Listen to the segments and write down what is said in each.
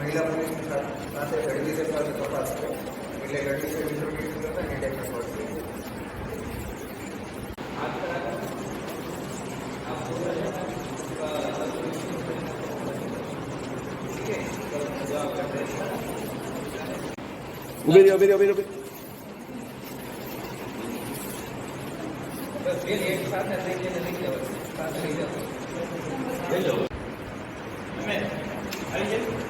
महिला पुलिस સાથે ગઢવી સાથે તપાસ છે એટલે ગઢવી ઇન્ફોર્મેશન કરતા ને ટેકનિક પડશે ઉભી બસ એક સાથે લઈ જઈને લઈ જાવ સાથે લઈ જાવ અમે આવી જાય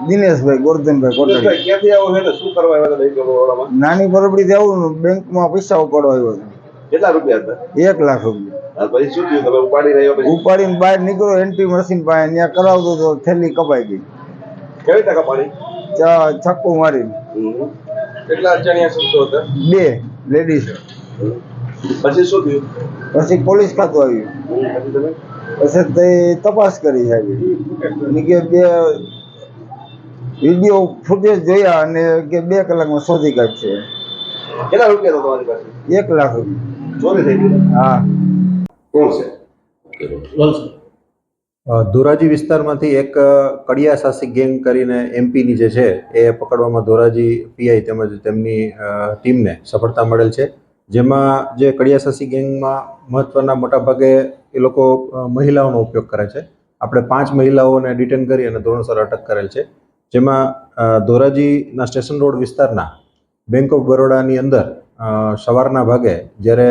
દિનેશભાઈ ગોરધનભાઈ કોટડી ક્યાંથી આવો છે ને શું કરવા આવ્યા હતા બેંક બરોડામાં? નાની પરબડીથી આવું બેંકમાં પૈસા ઉપાડવા આવ્યો હતો. કેટલા રૂપિયા હતા? 1 લાખ રૂપિયા. પછી શું થયું? તમે ઉપાડીને આવ્યા પછી ઉપાડીને બહાર નીકળ્યો એન્ટ્રી મશીન પાસે ત્યાં કરાવતો તો થેલી કપાઈ ગઈ. કેવી રીતે કપાણી? છક્કો મારીને. કેટલા અજાણ્યા શખ્સો હતા? 2 લેડીઝ. પછી શું થયું? પછી પોલીસ ખાતું આવ્યું. પછી તે તપાસ કરી સાહેબ કે 2 વિડીયો ફૂટેજ જોયા અને કે 2 કલાકમાં શોધી કાઢશે. કેટલા રૂપિયા હતા તમારી પાસે? 1 લાખ રૂપિયા ચોરી થઈ ગઈ. હા. કોણ છે? ધોરાજી વિસ્તારમાંથી એક કડિયા સાહસિક ગેંગ કરીને એમપીની જે છે એ પકડવામાં ધોરાજી પીઆઈ તેમજ તેમની ટીમને સફળતા મળેલ છે. જેમાં જે કડિયા સાહસિક ગેંગમાં મહત્ત્વના મોટાભાગે એ લોકો મહિલાઓનો ઉપયોગ કરે છે. આપણે 5 મહિલાઓને ડિટેન કરી અને ધોરણસર અટક કરેલ છે. જેમાં ધોરાજીના સ્ટેશન રોડ વિસ્તારના બેંક ઓફ બરોડાની અંદર સવારના ભાગે જ્યારે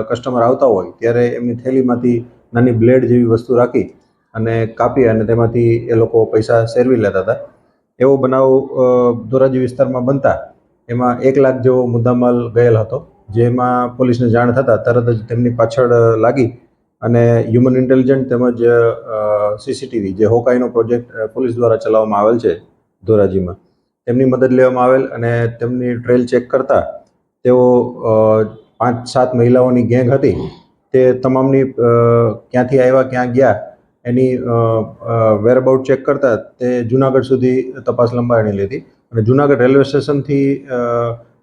કસ્ટમર આવતા હોય ત્યારે એમની થેલીમાંથી નાની બ્લેડ જેવી વસ્તુ રાખી અને કાપી અને તેમાંથી એ લોકો પૈસા સેરવી લેતા હતા. એવો બનાવ ધોરાજી વિસ્તારમાં બનતા એમાં 1 લાખ જેવો મુદ્દામાલ ગયેલ હતો. જેમાં પોલીસને જાણ થતાં તરત જ તેમની પાછળ લાગી અને હ્યુમન ઇન્ટેલિજન્સ તેમજ સીસીટીવી જે હોકાઈનો પ્રોજેક્ટ પોલીસ દ્વારા ચલાવવામાં આવેલ છે ધોરાજીમાં, તેમની મદદ લેવામાં આવેલ અને તેમની ટ્રેલ ચેક કરતા તેઓ 5-7 મહિલાઓની ગેંગ હતી. તે તમામની ક્યાંથી આવ્યા ક્યાં ગયા એની વેરઅબાઉટ ચેક કરતા તે જુનાગઢ સુધી તપાસ લંબાણી હતી અને જુનાગઢ રેલવે સ્ટેશનથી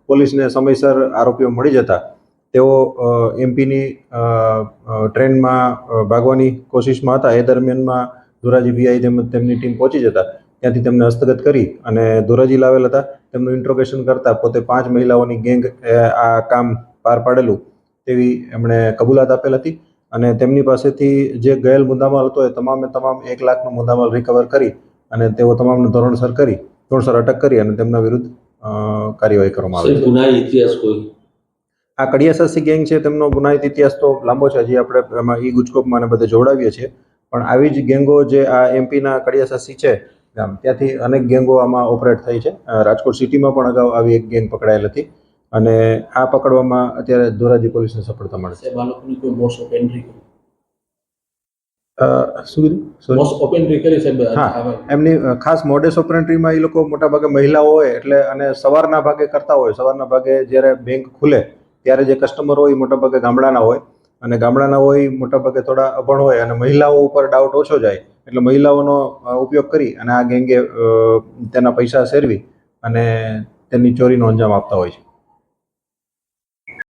પોલીસને સમયસર આરોપીઓ મળી જતા તેઓ એમપીની ટ્રેનમાં ભાગવાની કોશિશમાં હતા. એ દરમિયાનમાં ધોરાજી પીઆઈ તેમજ તેમની ટીમ પહોંચી જતા ત્યાંથી તેમને હસ્તગત કરી અને ધોરાજી લાવેલ હતા. તેમનું ઇન્ટ્રોગેશન કરતાં પોતે 5 મહિલાઓની ગેંગ આ કામ પાર પાડેલું તેવી એમણે કબૂલાત આપેલ હતી અને તેમની પાસેથી જે ગયેલ મુદ્દામાલ હતો એ તમામ 1 લાખનો મુદ્દામાલ રિકવર કરી અને તેઓ તમામને ધોરણસર અટક કરી અને તેમના વિરુદ્ધ કાર્યવાહી કરવામાં આવી. ગુનાહિત ઇતિહાસ કોઈ? આ કડિયા સાહસિક ગેંગ છે તેમનો ગુનાહિત ઇતિહાસ તો લાંબો છે. હજી આપણે એમાં ગુજકોપમાં બધે જોડાવીએ છીએ, પણ આવી જ ગેંગો જે આ એમપીના કડિયા સાહસિક છે ગામ ત્યાંથી અનેક ગેંગો આમાં ઓપરેટ થઈ છે. રાજકોટ સિટીમાં પણ અગાઉ આવી એક ગેંગ પકડાયેલ હતી અને આ પકડવામાં અત્યારે ધોરાજી પોલીસને સફળતા મળે છે. બાળકોની કોઈ મોસ ઓફ એન્ટ્રી એમની ખાસ મોડેસ ઓપરેન્ટ્રીમાં એ લોકો મોટાભાગે મહિલાઓ હોય એટલે અને સવારના ભાગે કરતા હોય. સવારના ભાગે જ્યારે બેંક ખુલે ત્યારે જે કસ્ટમર હોય મોટાભાગે ગામડાના હોય અને ગામડાના હોય મોટાભાગે થોડા અભણ હોય અને મહિલાઓ ઉપર ડાઉટ ઓછો જાય એટલે મહિલાઓનો ઉપયોગ કરી અને આ ગેંગે તેના પૈસા સેરવી અને તેની ચોરીનો અંજામ આપતા હોય છે.